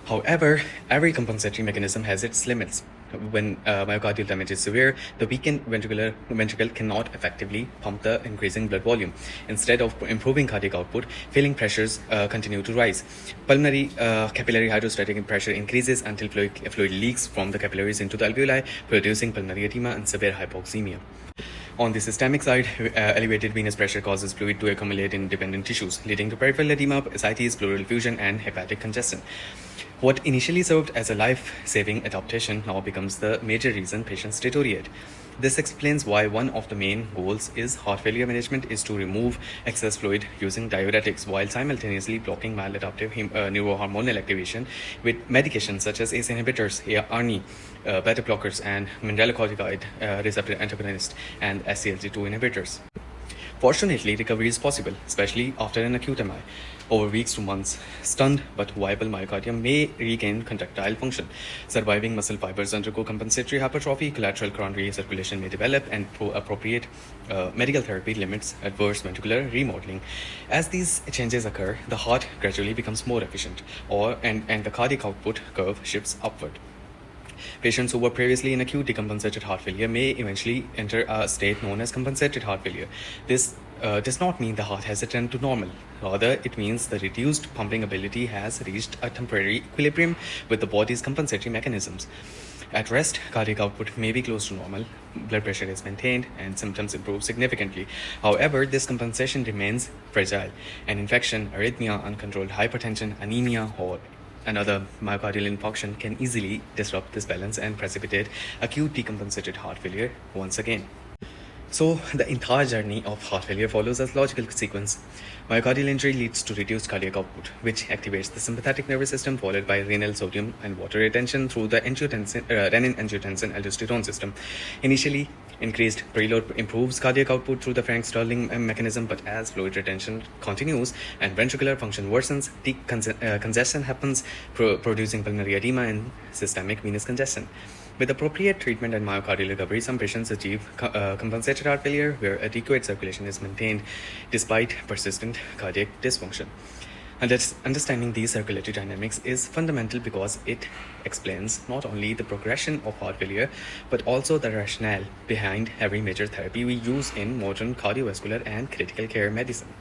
However, every compensatory mechanism has its limits. When myocardial damage is severe, the weakened ventricle cannot effectively pump the increasing blood volume. Instead of improving cardiac output, failing pressures continue to rise. Pulmonary capillary hydrostatic pressure increases until fluid leaks from the capillaries into the alveoli, producing pulmonary edema and severe hypoxemia. On the systemic side, elevated venous pressure causes fluid to accumulate in dependent tissues, leading to peripheral edema, ascites, pleural effusion, and hepatic congestion. What initially served as a life-saving adaptation now becomes the major reason patients deteriorate. This explains why one of the main goals is heart failure management is to remove excess fluid using diuretics while simultaneously blocking maladaptive neurohormonal activation with medications such as ACE inhibitors, ARNI, beta blockers, and mineralocorticoid receptor antagonists and SCLG2 inhibitors. Fortunately, recovery is possible, especially after an acute MI. Over weeks to months, stunned but viable myocardium may regain contractile function. Surviving muscle fibers undergo compensatory hypertrophy, collateral coronary circulation may develop, and appropriate medical therapy limits adverse ventricular remodeling. As these changes occur, the heart gradually becomes more efficient, and the cardiac output curve shifts upward. Patients who were previously in acute decompensated heart failure may eventually enter a state known as compensated heart failure. This does not mean the heart has returned to normal. Rather, it means the reduced pumping ability has reached a temporary equilibrium with the body's compensatory mechanisms. At rest, cardiac output may be close to normal, blood pressure is maintained, and symptoms improve significantly. However, this compensation remains fragile. An infection, arrhythmia, uncontrolled hypertension, anemia, or another myocardial infarction can easily disrupt this balance and precipitate acute decompensated heart failure once again. So, the entire journey of heart failure follows a logical sequence. Myocardial injury leads to reduced cardiac output, which activates the sympathetic nervous system, followed by renal sodium and water retention through the renin-angiotensin-aldosterone system. Initially, increased preload improves cardiac output through the Frank-Starling mechanism, but as fluid retention continues and ventricular function worsens, congestion happens, producing pulmonary edema and systemic venous congestion. With appropriate treatment and myocardial recovery, some patients achieve compensated heart failure where adequate circulation is maintained despite persistent cardiac dysfunction. And understanding these circulatory dynamics is fundamental because it explains not only the progression of heart failure, but also the rationale behind every major therapy we use in modern cardiovascular and critical care medicine.